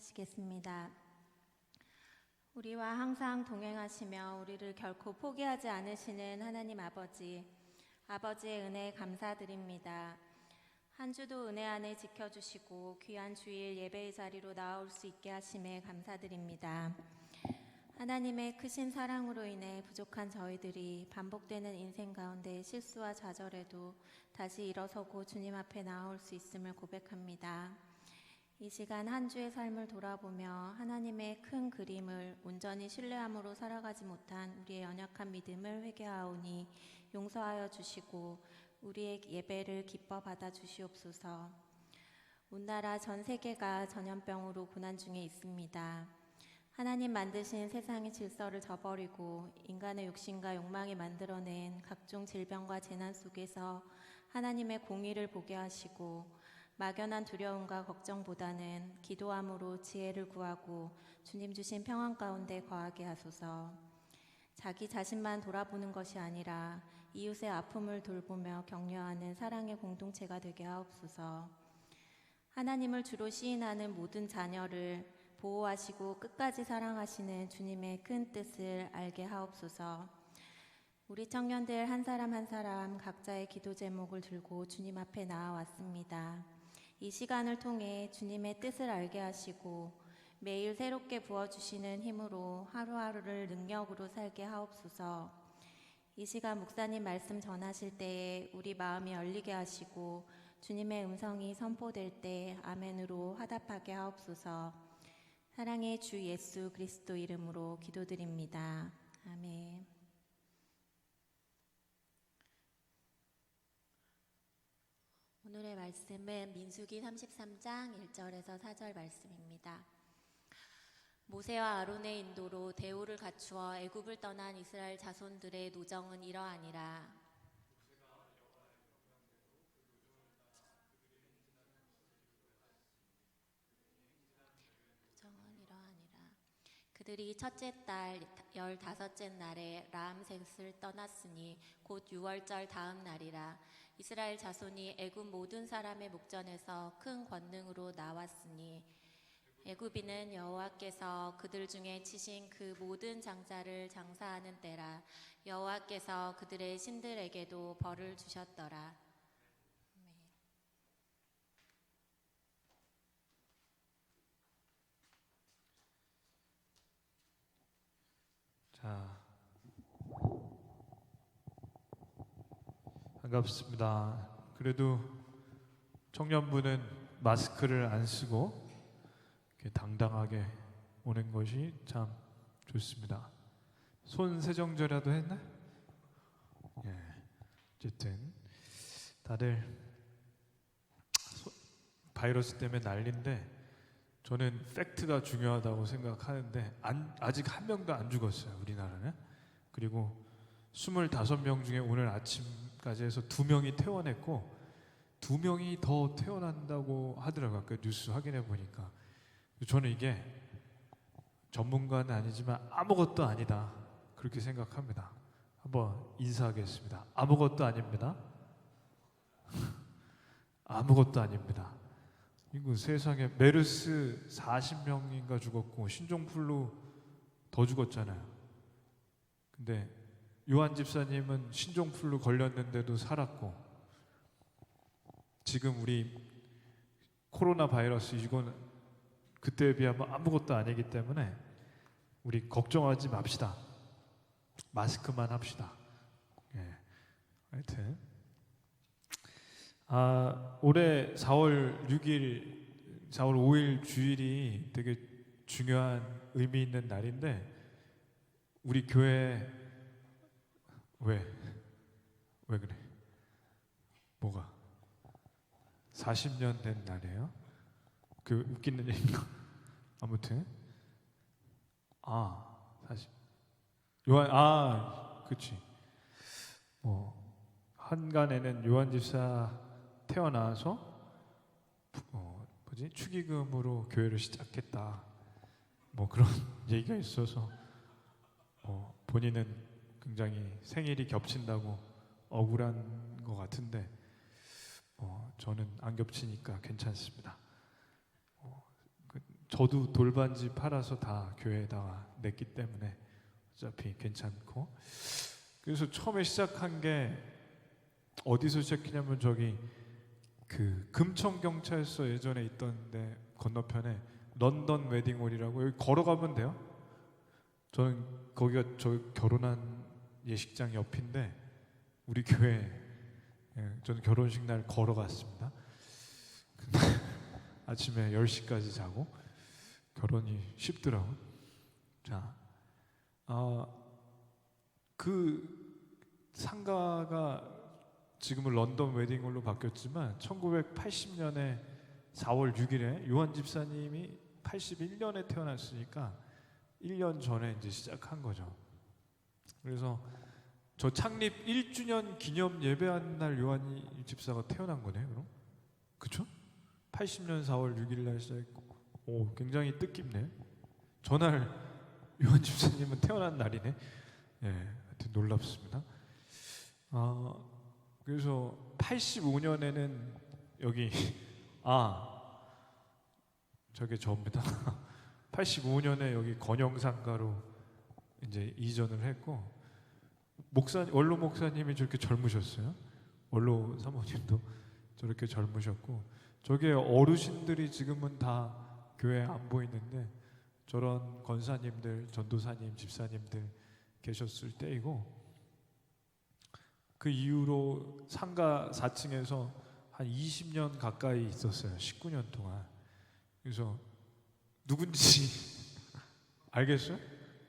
기도하시겠습니다. 우리와 항상 동행하시며 우리를 결코 포기하지 않으시는 하나님 아버지, 아버지의 은혜에 감사드립니다. 한 주도 은혜 안에 지켜주시고 귀한 주일 예배의 자리로 나올 수 있게 하심에 감사드립니다. 하나님의 크신 사랑으로 인해 부족한 저희들이 반복되는 인생 가운데 실수와 좌절에도 다시 일어서고 주님 앞에 나올 수 있음을 고백합니다. 이 시간 한 주의 삶을 돌아보며 하나님의 큰 그림을 온전히 신뢰함으로 살아가지 못한 우리의 연약한 믿음을 회개하오니 용서하여 주시고 우리의 예배를 기뻐 받아 주시옵소서. 온 나라 전 세계가 전염병으로 고난 중에 있습니다. 하나님 만드신 세상의 질서를 저버리고 인간의 욕심과 욕망이 만들어낸 각종 질병과 재난 속에서 하나님의 공의를 보게 하시고 막연한 두려움과 걱정보다는 기도함으로 지혜를 구하고 주님 주신 평안 가운데 거하게 하소서. 자기 자신만 돌아보는 것이 아니라 이웃의 아픔을 돌보며 격려하는 사랑의 공동체가 되게 하옵소서. 하나님을 주로 시인하는 모든 자녀를 보호하시고 끝까지 사랑하시는 주님의 큰 뜻을 알게 하옵소서. 우리 청년들 한 사람 한 사람 각자의 기도 제목을 들고 주님 앞에 나아왔습니다. 이 시간을 통해 주님의 뜻을 알게 하시고 매일 새롭게 부어주시는 힘으로 하루하루를 능력으로 살게 하옵소서. 이 시간 목사님 말씀 전하실 때에 우리 마음이 열리게 하시고 주님의 음성이 선포될 때 아멘으로 화답하게 하옵소서. 사랑의 주 예수 그리스도 이름으로 기도드립니다. 아멘. 오늘의 말씀은 민수기 33장 1절에서 4절 말씀입니다. 모세와 아론의 인도로 대우를 갖추어 애굽을 떠난 이스라엘 자손들의 노정은 이러하니라. 그들이 첫째 달 15째 날에 라암셋을 떠났으니 곧 6월절 다음 날이라. 이스라엘 자손이 애굽 모든 사람의 목전에서 큰 권능으로 나왔으니 애굽인은 여호와께서 그들 중에 치신 그 모든 장자를 장사하는 때라. 여호와께서 그들의 신들에게도 벌을 주셨더라. 자, 반갑습니다. 그래도 청년부는 마스크를 안 쓰고 이렇게 당당하게 오는 것이 참 좋습니다. 손 세정제라도 했나? 예, 어쨌든 다들 바이러스 때문에 난리인데 저는 팩트가 중요하다고 생각하는데 아직 한 명도 안 죽었어요, 우리나라는. 그리고 25명 중에 오늘 아침까지 해서 2명이 퇴원했고 2명이 더 퇴원한다고 하더라고요. 아까 뉴스 확인해 보니까. 저는 이게 전문가는 아니지만 아무것도 아니다 그렇게 생각합니다. 한번 인사하겠습니다. 아무것도 아닙니다. 아무것도 아닙니다. 이거 세상에 메르스 40명인가 죽었고 신종플루 더 죽었잖아요. 근데 요한 집사님은 신종플루 걸렸는데도 살았고 지금 우리 코로나 바이러스 이건 그때에 비하면 아무것도 아니기 때문에 우리 걱정하지 맙시다. 마스크만 합시다. 예. 하여튼 올해 4월 6일, 4월 5일 주일이 되게 중요한 의미 있는 날인데 우리 교회 왜 그래? 뭐가? 40년 된 날이에요? 그 웃기는 얘기인가? 아무튼 40 그치. 한간에는 요한 집사 태어나서 축의금으로 교회를 시작했다. 그런 얘기가 있어서 본인은 굉장히 생일이 겹친다고 억울한 것 같은데 저는 안 겹치니까 괜찮습니다. 저도 돌반지 팔아서 다 교회에다가 냈기 때문에 어차피 괜찮고. 그래서 처음에 시작한 게 어디서 시작했냐면 저기 그 금천경찰서 예전에 있던데 건너편에 런던 웨딩홀이라고, 여기 걸어가면 돼요. 저는 거기가 저 결혼한 예식장 옆인데 우리 교회, 저는 결혼식 날 걸어갔습니다. 근데 아침에 10시까지 자고 결혼이 쉽더라고. 자, 그 상가가 지금은 런던 웨딩홀로 바뀌었지만 1980년에 4월 6일에 요한 집사님이 81년에 태어났으니까 1년 전에 이제 시작한 거죠. 그래서 저 창립 1주년 기념 예배한 날 요한 집사가 태어난 거네요. 그럼? 그쵸? 80년 4월 6일 날 시작했고, 오, 굉장히 뜻깊네. 전날 요한 집사님은 태어난 날이네. 예, 하여튼 놀랍습니다. 그래서 85년에는 여기 저게 저입니다. 85년에 여기 건영상가로 이제 이전을 했고, 원로 목사님이 저렇게 젊으셨어요. 원로 사모님도 저렇게 젊으셨고, 저게 어르신들이 지금은 다 교회 안 보이는데 저런 권사님들, 전도사님, 집사님들 계셨을 때이고, 그 이후로 상가 4층에서 한 20년 가까이 있었어요. 19년 동안. 그래서 누군지 알겠어요?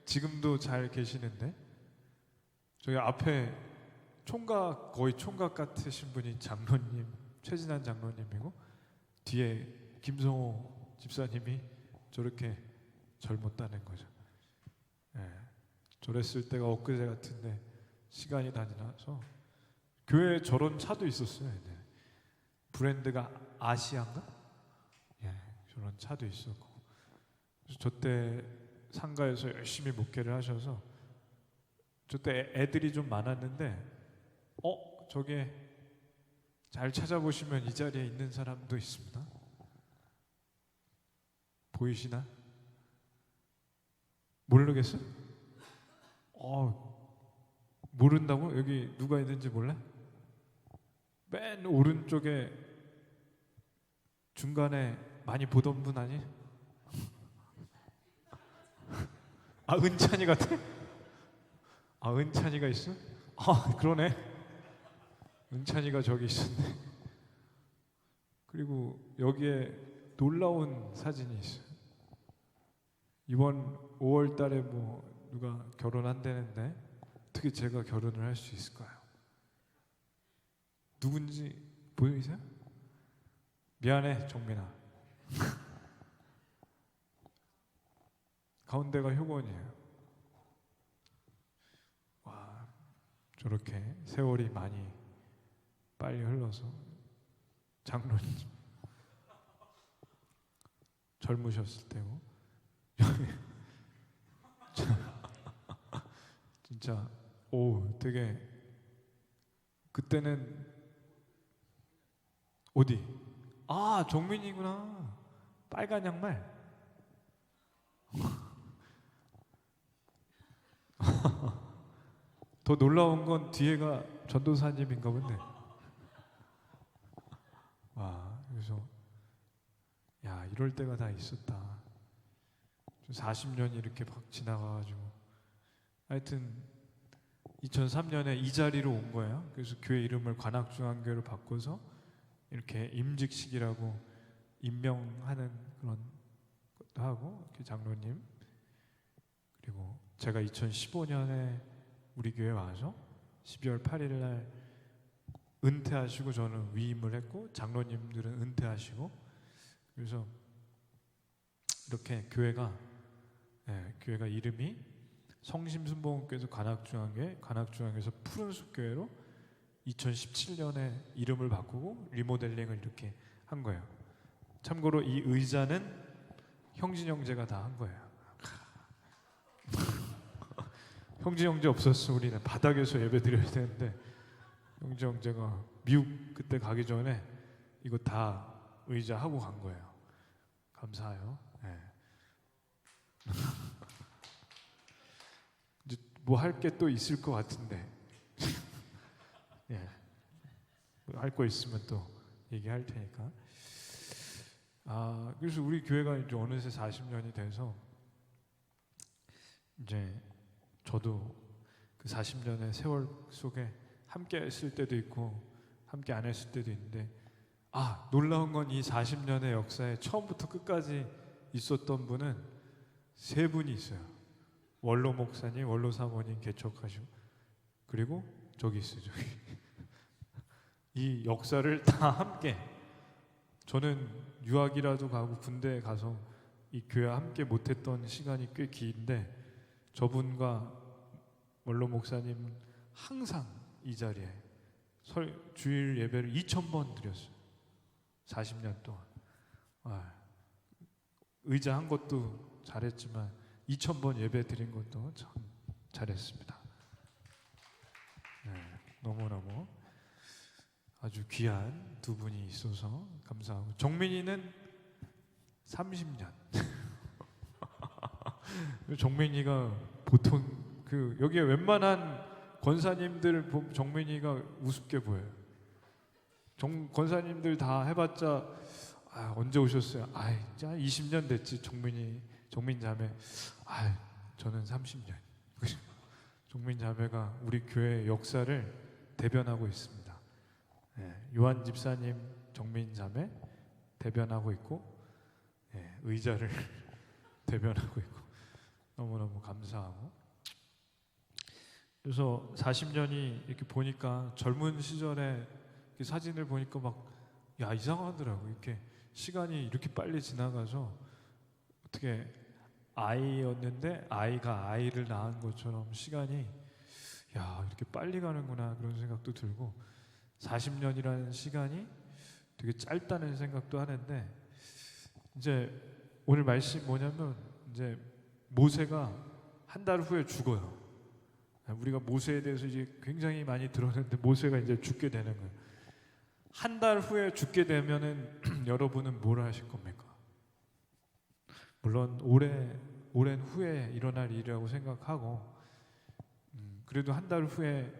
지금도 잘 계시는데, 저기 앞에 거의 총각 같으신 분이 장로님, 최진한 장로님이고, 뒤에 김성호 집사님이 저렇게 젊었다는 거죠. 예, 저랬을 때가 엊그제 같은데 시간이 다 지나서 교회에 저런 차도 있었어요. 네. 브랜드가 아시안가? 예, 저런 차도 있었고. 그래서 저때 상가에서 열심히 목회를 하셔서, 저때 애들이 좀 많았는데, 저게 잘 찾아보시면 이 자리에 있는 사람도 있습니다. 보이시나? 모르겠어요? 모른다고? 여기 누가 있는지 몰라? 맨 오른쪽에 중간에 많이 보던 분 아니? 은찬이 같아? 은찬이가 있어? 그러네. 은찬이가 저기 있었네. 그리고 여기에 놀라운 사진이 있어요. 이번 5월 달에 뭐 누가 결혼한다는데 어떻게 제가 결혼을 할 수 있을까요? 누군지 보이세요? 미안해, 정민아. 가운데가 효건이에요. 와, 저렇게 세월이 많이 빨리 흘러서 장로님 젊으셨을 때고 진짜 되게 그때는 어디? 정민이구나. 빨간 양말. 더 놀라운 건 뒤에가 전도사님인가 본데. 그래서 이럴 때가 다 있었다. 40년이 이렇게 막 지나가가지고, 하여튼 2003년에 이 자리로 온 거예요. 그래서 교회 이름을 관악중앙교회로 바꿔서 이렇게 임직식이라고 임명하는 그런 것도 하고, 이렇게 장로님. 그리고 제가 2015년에 우리 교회 와서 12월 8일 날 은퇴하시고, 저는 위임을 했고, 장로님들은 은퇴하시고, 그래서 이렇게 교회가 이름이 성심순복음교회에서 관악중앙교회에서 푸른숲교회로 2017년에 이름을 바꾸고 리모델링을 이렇게 한 거예요. 참고로 이 의자는 형진 형제가 다 한 거예요. 형진 형제 없었으면 우리는 바닥에서 예배 드려야 되는데, 형진 형제가 미국 그때 가기 전에 이거 다 의자 하고 간 거예요. 감사해요. 네. 뭐 할 게 또 있을 것 같은데 예, 할 거 있으면 또 얘기할 테니까. 그래서 우리 교회가 이제 어느새 40년이 돼서 이제 저도 그 40년의 세월 속에 함께 했을 때도 있고 함께 안 했을 때도 있는데 놀라운 건 이 40년의 역사에 처음부터 끝까지 있었던 분은 세 분이 있어요. 원로 목사님, 원로 사모님 개척하시고, 그리고 저기 있어요, 저기. 이 역사를 다 함께, 저는 유학이라도 가고 군대에 가서 이 교회 함께 못했던 시간이 꽤 긴데 저분과 원로 목사님 항상 이 자리에 주일 예배를 2,000번 드렸어요. 40년 동안. 의자 한 것도 잘했지만 2,000번 예배 드린 것도 참 잘했습니다. 너무너무 아주 귀한 두 분이 있어서 감사하고, 정민이는 30년. 정민이가 보통 여기에 웬만한 권사님들 보면 정민이가 우습게 보여요. 권사님들 다 해봤자 언제 오셨어요? 이제 20년 됐지. 정민 자매. 저는 30년. 정민 자매가 우리 교회의 역사를 대변하고 있습니다. 요한 집사님, 정민 자매 대변하고 있고, 의자를 대변하고 있고, 너무너무 감사하고. 그래서 40년이 이렇게 보니까 젊은 시절에 이렇게 사진을 보니까 이상하더라고. 이렇게 시간이 이렇게 빨리 지나가서 어떻게 아이였는데 아이가 아이를 낳은 것처럼 시간이 이렇게 빨리 가는구나, 그런 생각도 들고, 40년이라는 시간이 되게 짧다는 생각도 하는데, 이제 오늘 말씀 뭐냐면, 이제 모세가 한 달 후에 죽어요. 우리가 모세에 대해서 이제 굉장히 많이 들었는데 모세가 이제 죽게 되는 거예요. 한 달 후에 죽게 되면은 여러분은 뭘 하실 겁니까? 물론 오랜 후에 일어날 일이라고 생각하고, 그래도 한 달 후에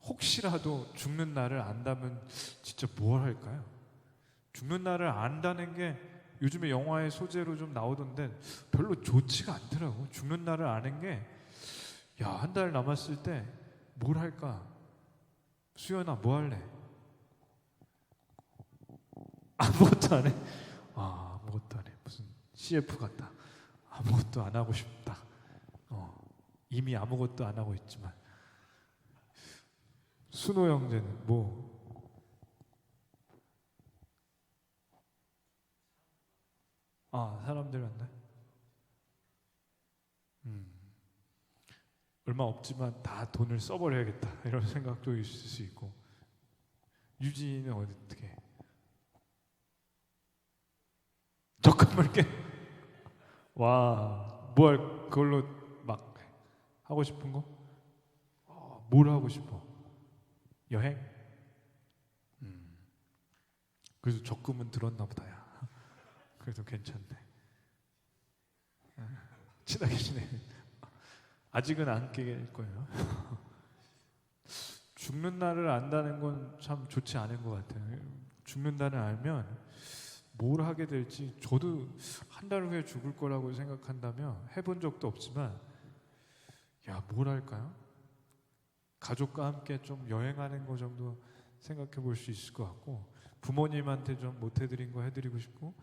혹시라도 죽는 날을 안다면 진짜 뭘 할까요? 죽는 날을 안다는 게 요즘에 영화의 소재로 좀 나오던데 별로 좋지가 않더라고. 죽는 날을 아는 게, 한 달 남았을 때 뭘 할까? 수연아, 뭐 할래? 아무것도 안 해? 아무것도 안 해. 무슨 CF 같다. 아무것도 안 하고 싶다. 이미 아무것도 안 하고 있지만. 순호 형제는 뭐? 사람들 만나? 얼마 없지만 다 돈을 써버려야겠다, 이런 생각도 있을 수 있고. 유진이는 어떻게? 적금을 깨? 뭐 할, 그걸로 막 하고 싶은 거? 뭘 하고 싶어? 여행? 그래서 적금은 들었나 보다, 야. 그래도 괜찮네. 친하게 지내. 아직은 안 깨길 거예요. 죽는 날을 안다는 건 참 좋지 않은 것 같아요. 죽는 날을 알면 뭘 하게 될지, 저도 한 달 후에 죽을 거라고 생각한다면 해본 적도 없지만, 뭘 할까요? 가족과 함께 좀 여행하는 거 정도 생각해 볼 수 있을 것 같고, 부모님한테 좀 못 해드린 거 해드리고 싶고,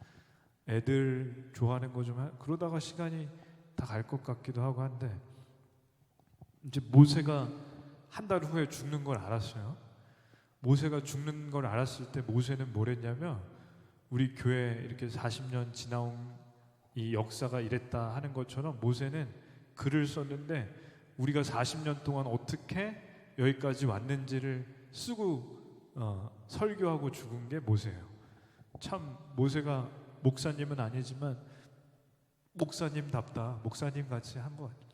애들 좋아하는 거 좀 그러다가 시간이 다 갈 것 같기도 하고 한데, 이제 모세가 한 달 후에 죽는 걸 알았어요. 모세가 죽는 걸 알았을 때 모세는 뭘 했냐면, 우리 교회 이렇게 40년 지나온 이 역사가 이랬다 하는 것처럼 모세는 글을 썼는데, 우리가 40년 동안 어떻게 여기까지 왔는지를 쓰고 설교하고 죽은 게 모세예요. 참 모세가 목사님은 아니지만 목사님답다, 목사님 같이 한 것 같아요.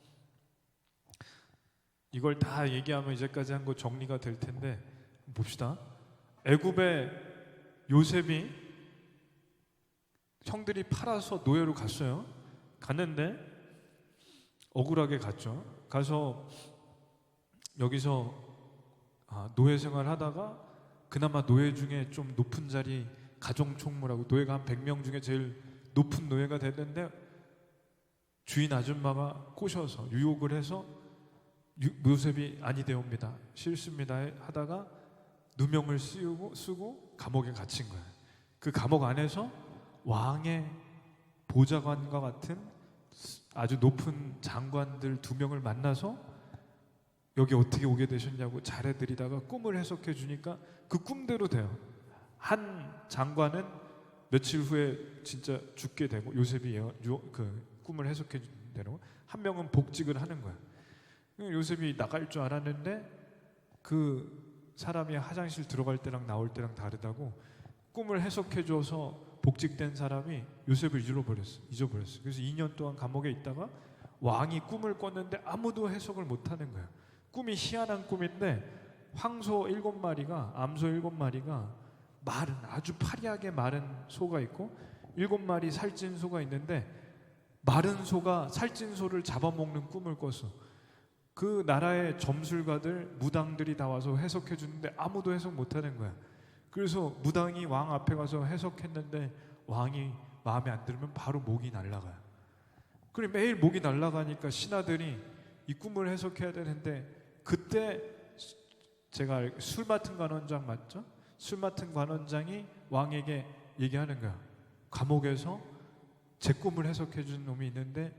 이걸 다 얘기하면 이제까지 한 거 정리가 될 텐데 봅시다. 애굽에 요셉이 형들이 팔아서 노예로 갔어요. 갔는데 억울하게 갔죠. 가서 여기서 노예 생활 하다가 그나마 노예 중에 좀 높은 자리 가정총무라고 노예가 한 100명 중에 제일 높은 노예가 됐는데 주인 아줌마가 꼬셔서 유혹을 해서 요셉이 아니되옵니다. 싫습니다 하다가 누명을 쓰고 감옥에 갇힌 거예요. 그 감옥 안에서 왕의 보좌관과 같은 아주 높은 장관들 2명을 만나서 여기 어떻게 오게 되셨냐고 잘해드리다가 꿈을 해석해 주니까 그 꿈대로 돼요. 한 장관은 며칠 후에 진짜 죽게 되고 요셉이 그 꿈을 해석해 준 대로, 한 명은 복직을 하는 거야. 요셉이 나갈 줄 알았는데 그 사람이 화장실 들어갈 때랑 나올 때랑 다르다고 꿈을 해석해 줘서 복직된 사람이 요셉을 잊어버렸어. 그래서 2년 동안 감옥에 있다가 왕이 꿈을 꿨는데 아무도 해석을 못 하는 거야. 꿈이 희한한 꿈인데 황소 7마리가 암소 7마리가 마른 아주 파리하게 마른 소가 있고 7마리 살찐 소가 있는데 마른 소가 살찐 소를 잡아먹는 꿈을 꿨어. 그 나라의 점술가들 무당들이 다 와서 해석해 주는데 아무도 해석 못 하는 거야. 그래서 무당이 왕 앞에 가서 해석했는데 왕이 마음에 안 들면 바로 목이 날아가요. 그리고 매일 목이 날아가니까 신하들이 이 꿈을 해석해야 되는데 그때 제가 술 맡은 관원장 맞죠? 술 맡은 관원장이 왕에게 얘기하는 거야. 감옥에서 제 꿈을 해석해 준 놈이 있는데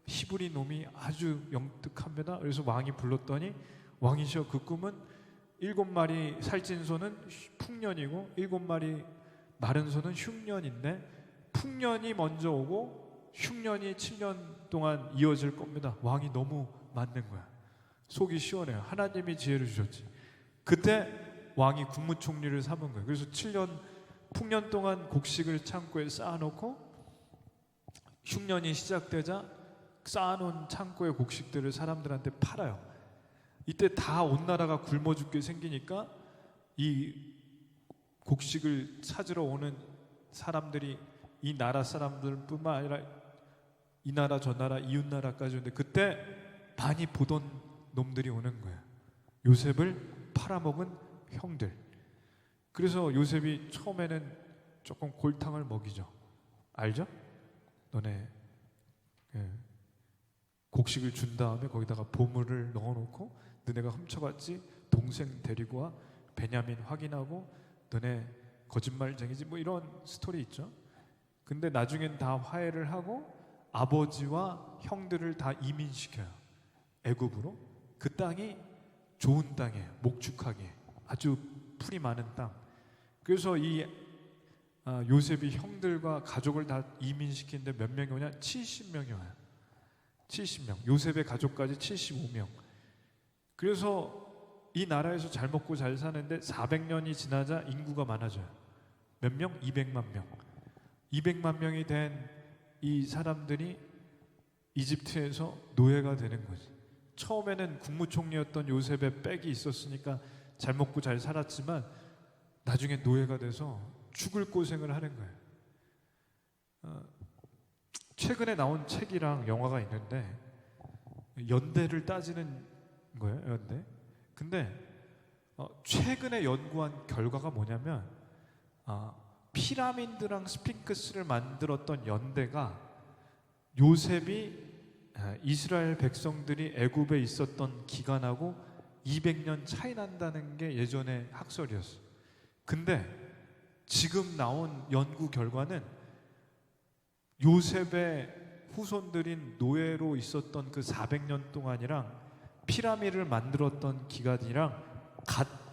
히브리 놈이 아주 영특합니다. 그래서 왕이 불렀더니 왕이시여 그 꿈은 7마리 살찐 소는 풍년이고 7마리 마른 소는 흉년인데 풍년이 먼저 오고 흉년이 7년 동안 이어질 겁니다. 왕이 너무 맞는 거야. 속이 시원해요. 하나님이 지혜를 주셨지. 그때 왕이 국무총리를 삼은 거예요. 그래서 7년 풍년 동안 곡식을 창고에 쌓아놓고 흉년이 시작되자 쌓아놓은 창고의 곡식들을 사람들한테 팔아요. 이때 다 온 나라가 굶어 죽게 생기니까 이 곡식을 찾으러 오는 사람들이 이 나라 사람들뿐만 아니라 이 나라 저 나라 이웃 나라까지 오는데 그때 많이 보던 놈들이 오는 거야. 요셉을 팔아먹은 형들. 그래서 요셉이 처음에는 조금 골탕을 먹이죠. 알죠? 너네 곡식을 준 다음에 거기다가 보물을 넣어놓고 너네가 훔쳐갔지? 동생 데리고 와. 베냐민 확인하고 너네 거짓말쟁이지? 뭐 이런 스토리 있죠. 근데 나중엔 다 화해를 하고 아버지와 형들을 다 이민시켜요. 애굽으로. 그 땅이 좋은 땅이에요. 목축하게 아주 풀이 많은 땅. 그래서 이 요셉이 형들과 가족을 다 이민시키는데 몇 명이 오냐? 70명이 와요. 70명. 요셉의 가족까지 75명. 그래서 이 나라에서 잘 먹고 잘 사는데 400년이 지나자 인구가 많아져요. 몇 명? 200만 명. 200만 명이 된 이 사람들이 이집트에서 노예가 되는 거지. 처음에는 국무총리였던 요셉의 백이 있었으니까 잘 먹고 잘 살았지만 나중에 노예가 돼서 죽을 고생을 하는 거예요. 최근에 나온 책이랑 영화가 있는데 연대를 따지는 거예요. 연대. 근데 최근에 연구한 결과가 뭐냐면 피라미드랑 스핑크스를 만들었던 연대가 요셉이 이스라엘 백성들이 애굽에 있었던 기간하고 200년 차이 난다는 게 예전에 학설이었어. 근데 지금 나온 연구 결과는 요셉의 후손들인 노예로 있었던 그 400년 동안이랑 피라미드를 만들었던 기간이랑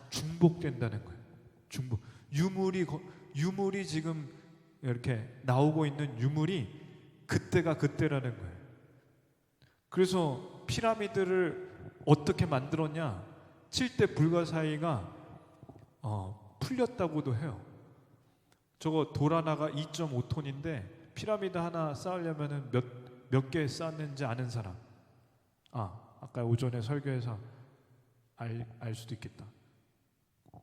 중복된다는 거예요. 중복. 유물이 지금 이렇게 나오고 있는 유물이 그때가 그때라는 거예요. 그래서 피라미드를 어떻게 만들었냐? 7대 불가사의가 풀렸다고도 해요. 저거 돌 하나가 2.5톤인데 피라미드 하나 쌓으려면 몇 개 쌓는지 아는 사람? 아까 오전에 설교에서 알 수도 있겠다.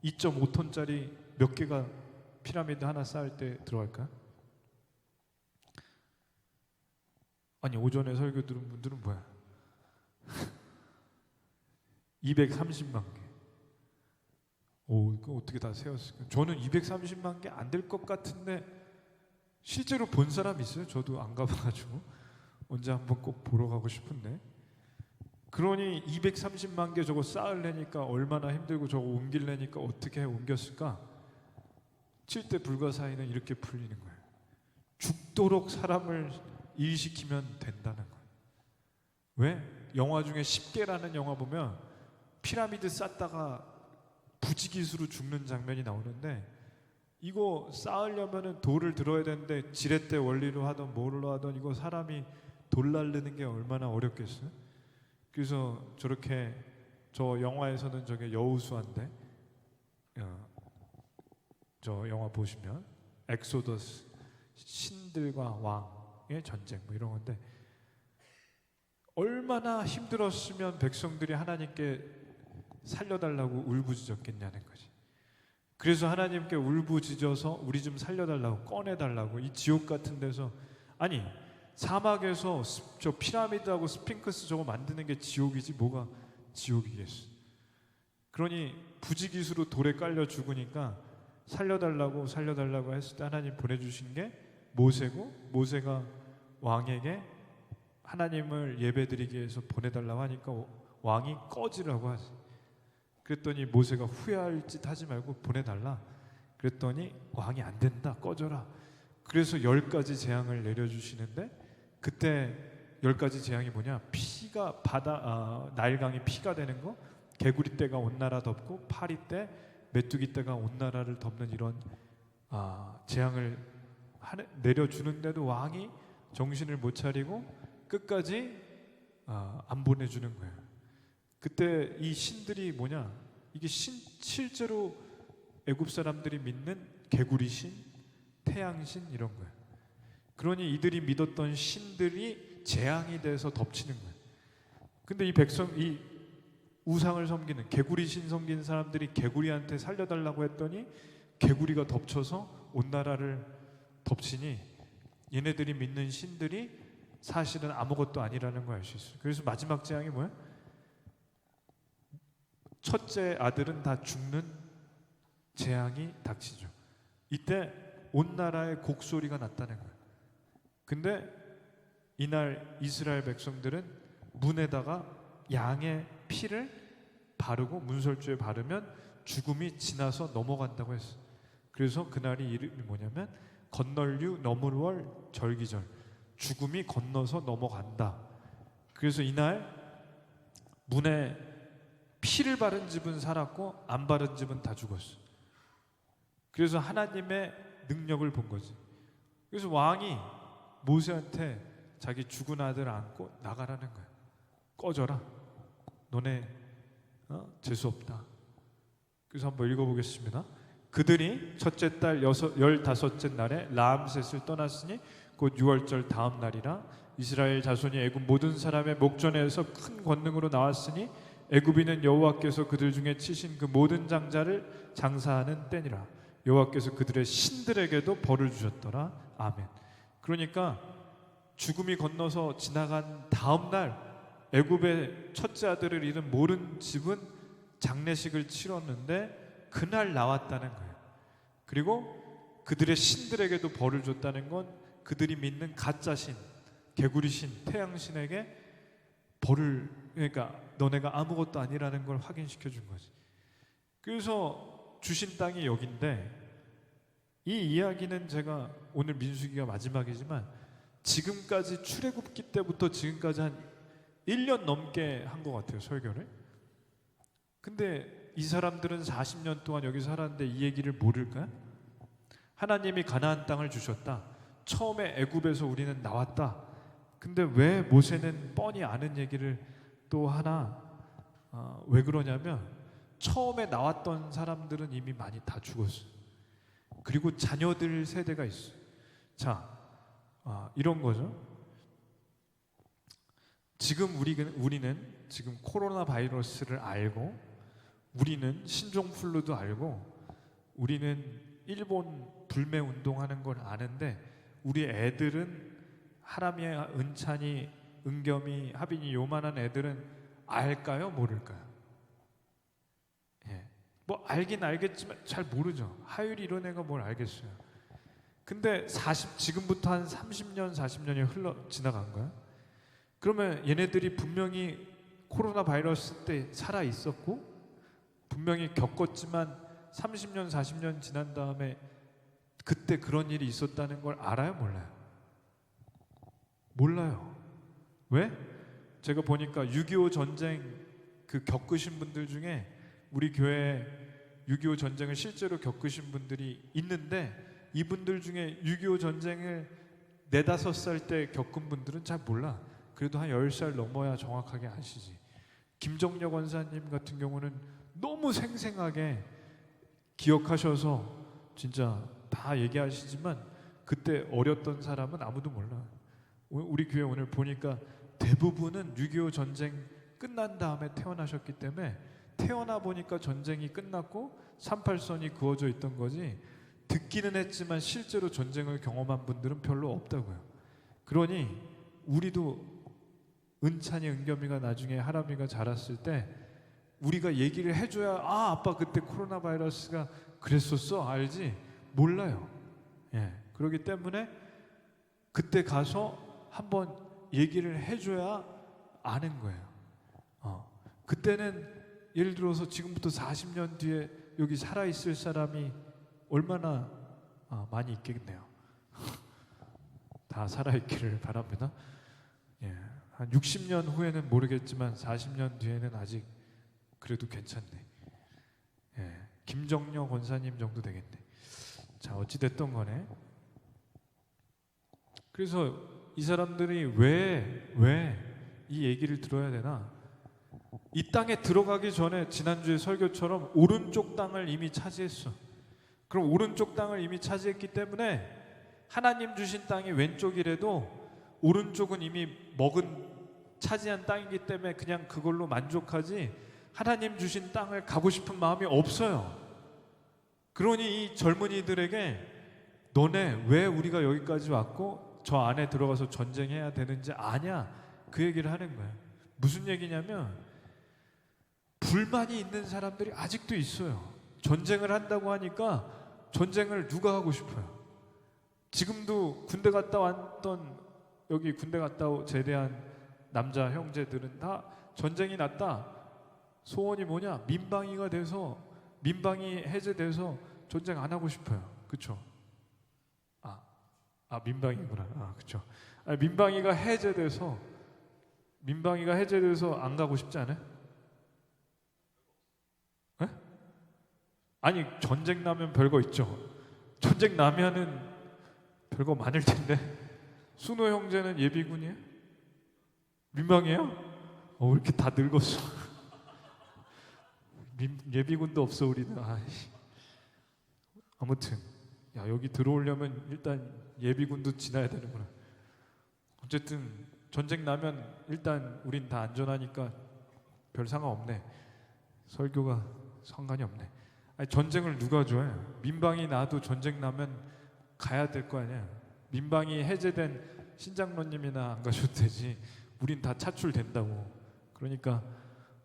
2.5톤짜리 몇 개가 피라미드 하나 쌓을 때 들어갈까요? 아니 오전에 설교 들은 분들은 뭐야? 230만 개. 오, 이거 어떻게 다 세웠을까? 저는 230만 개 안 될 것 같은데 실제로 본 사람 있어요? 저도 안 가봐가지고 언제 한번 꼭 보러 가고 싶은데. 그러니 230만 개 저거 쌓으려니까 얼마나 힘들고 저거 옮기려니까 어떻게 옮겼을까? 7대 불가사의는 이렇게 풀리는 거예요. 죽도록 사람을 일시키면 된다는 거예요. 왜? 영화 중에 10개라는 영화 보면 피라미드 쌓다가 부지기수로 죽는 장면이 나오는데, 이거 쌓으려면은 돌을 들어야 되는데 지렛대 원리로 하던 뭘로 하던 이거 사람이 돌 날르는 게 얼마나 어렵겠어요? 그래서 저렇게 저 영화에서는 저게 여우수한데, 저 영화 보시면 엑소더스, 신들과 왕의 전쟁 뭐 이런 건데, 얼마나 힘들었으면 백성들이 하나님께 살려달라고 울부짖었겠냐는 거지. 그래서 하나님께 울부짖어서 우리 좀 살려달라고, 꺼내달라고, 이 지옥 같은 데서, 아니 사막에서 저 피라미드하고 스핑크스 저거 만드는 게 지옥이지 뭐가 지옥이겠어. 그러니 부지기수로 돌에 깔려 죽으니까 살려달라고 했을 때 하나님 보내주신 게 모세고, 모세가 왕에게 하나님을 예배드리기 위해서 보내달라고 하니까 왕이 꺼지라고 하지. 그랬더니 모세가 후회할 짓 하지 말고 보내달라. 그랬더니 왕이 안 된다, 꺼져라. 그래서 10가지 재앙을 내려주시는데, 그때 10가지 재앙이 뭐냐? 피가 나일강이 피가 되는 거, 개구리 떼가 온 나라 덮고 파리 떼, 메뚜기 떼가 온 나라를 덮는 이런 재앙을 내려주는데도 왕이 정신을 못 차리고 끝까지 안 보내주는 거예요. 그때 이 신들이 뭐냐? 이게 실제로 애굽 사람들이 믿는 개구리 신, 태양 신 이런 거예요. 그러니 이들이 믿었던 신들이 재앙이 돼서 덮치는 거예요. 근데 이 우상을 섬기는 개구리 신 섬기는 사람들이 개구리한테 살려달라고 했더니 개구리가 덮쳐서 온 나라를 덮치니 얘네들이 믿는 신들이 사실은 아무것도 아니라는 걸 알 수 있어요. 그래서 마지막 재앙이 뭐야? 첫째 아들은 다 죽는 재앙이 닥치죠. 이때 온 나라에 곡소리가 났다는 거예요. 근데 이날 이스라엘 백성들은 문에다가 양의 피를 바르고 문설주에 바르면 죽음이 지나서 넘어간다고 했어요. 그래서 그날이 이름이 뭐냐면 건널류 너물월 절기절, 죽음이 건너서 넘어간다. 그래서 이날 문에 피를 바른 집은 살았고 안 바른 집은 다 죽었어. 그래서 하나님의 능력을 본 거지. 그래서 왕이 모세한테 자기 죽은 아들 안고 나가라는 거야. 꺼져라. 너네 재수 없다. 그래서 한번 읽어보겠습니다. 그들이 첫째 달 15째 날에 라암셋을 떠났으니 곧 6월절 다음 날이라. 이스라엘 자손이 애굽 모든 사람의 목전에서 큰 권능으로 나왔으니 애굽인은 여호와께서 그들 중에 치신 그 모든 장자를 장사하는 때니라. 여호와께서 그들의 신들에게도 벌을 주셨더라. 아멘. 그러니까 죽음이 건너서 지나간 다음 날 애굽의 첫째 아들을 잃은 모든 집은 장례식을 치렀는데 그날 나왔다는 거예요. 그리고 그들의 신들에게도 벌을 줬다는 건 그들이 믿는 가짜 신, 개구리 신, 태양 신에게 벌을, 그러니까 너네가 아무것도 아니라는 걸 확인시켜 준 거지. 그래서 주신 땅이 여긴데, 이 이야기는 제가 오늘 민수기가 마지막이지만 지금까지 출애굽기 때부터 지금까지 한 1년 넘게 한 것 같아요, 설교를. 근데 이 사람들은 40년 동안 여기 살았는데 이 얘기를 모를까요? 하나님이 가나안 땅을 주셨다. 처음에 애굽에서 우리는 나왔다. 근데 왜 모세는 뻔히 아는 얘기를 또 하나? 왜 그러냐면 처음에 나왔던 사람들은 이미 많이 다 죽었어요. 그리고 자녀들 세대가 있어요. 자, 이런 거죠. 지금 우리는 지금 코로나 바이러스를 알고, 우리는 신종플루도 알고, 우리는 일본 불매 운동하는 걸 아는데, 우리 애들은 하람이, 은찬이, 은겸이, 하빈이 요만한 애들은 알까요? 모를까요? 뭐 알긴 알겠지만 잘 모르죠. 하율이 이런 애가 뭘 알겠어요. 근데 지금부터 한 30년, 40년이 지나간 거야. 그러면 얘네들이 분명히 코로나 바이러스 때 살아 있었고 분명히 겪었지만 30년, 40년 지난 다음에 그때 그런 일이 있었다는 걸 알아요, 몰라요? 몰라요. 왜? 제가 보니까 6.25 전쟁 그 겪으신 분들 중에 우리 교회에 6.25 전쟁을 실제로 겪으신 분들이 있는데 이분들 중에 6.25 전쟁을 4, 5살 때 겪은 분들은 잘 몰라. 그래도 한 10살 넘어야 정확하게 아시지. 김정력 원사님 같은 경우는 너무 생생하게 기억하셔서 진짜 다 얘기하시지만 그때 어렸던 사람은 아무도 몰라. 우리 교회 오늘 보니까 대부분은 6.25 전쟁 끝난 다음에 태어나셨기 때문에 태어나 보니까 전쟁이 끝났고 38선이 그어져 있던 거지 듣기는 했지만 실제로 전쟁을 경험한 분들은 별로 없다고요. 그러니 우리도 은찬이, 은겸이가 나중에 하람이가 자랐을 때 우리가 얘기를 해줘야 아빠 그때 코로나 바이러스가 그랬었어 알지? 몰라요. 예, 그렇기 때문에 그때 가서 한번 얘기를 해줘야 아는 거예요. 그때는 예를 들어서 지금부터 40년 뒤에 여기 살아있을 사람이 얼마나 많이 있겠네요. 다 살아있기를 바랍니다. 예, 한 60년 후에는 모르겠지만 40년 뒤에는 아직 그래도 괜찮네. 예, 김정력 원사님 정도 되겠네. 자, 어찌됐던 간에 그래서 이 사람들이 왜 이 얘기를 들어야 되나? 이 땅에 들어가기 전에 지난주에 설교처럼 오른쪽 땅을 이미 차지했어. 그럼 오른쪽 땅을 이미 차지했기 때문에 하나님 주신 땅이 왼쪽이라도 오른쪽은 이미 차지한 땅이기 때문에 그냥 그걸로 만족하지 하나님 주신 땅을 가고 싶은 마음이 없어요. 그러니 이 젊은이들에게 너네 왜 우리가 여기까지 왔고 저 안에 들어가서 전쟁해야 되는지 아냐? 그 얘기를 하는 거예요. 무슨 얘기냐면 불만이 있는 사람들이 아직도 있어요. 전쟁을 한다고 하니까 전쟁을 누가 하고 싶어요? 지금도 군대 갔다 왔던 여기 군대 갔다 제대한 남자 형제들은 다 전쟁이 났다. 소원이 뭐냐? 민방위가 돼서 민방위 해제돼서 전쟁 안 하고 싶어요. 그렇죠? 민방위구나. 그렇죠. 민방위가 해제돼서 안 가고 싶지 않아요? 에? 아니 전쟁 나면 별거 있죠. 전쟁 나면은 별거 많을 텐데. 순호 형제는 예비군이에요? 민방위예요? 왜 이렇게 다 늙었어? 예비군도 없어 우리는. 아무튼 여기 들어오려면 일단 예비군도 지나야 되는구나. 어쨌든 전쟁 나면 일단 우린 다 안전하니까 별 상관없네. 설교가 상관이 없네. 전쟁을 누가 좋아해? 민방위 나도 전쟁 나면 가야 될 거 아니야. 민방위 해제된 신장로님이나 안 가셔도 되지. 우린 다 차출된다고. 그러니까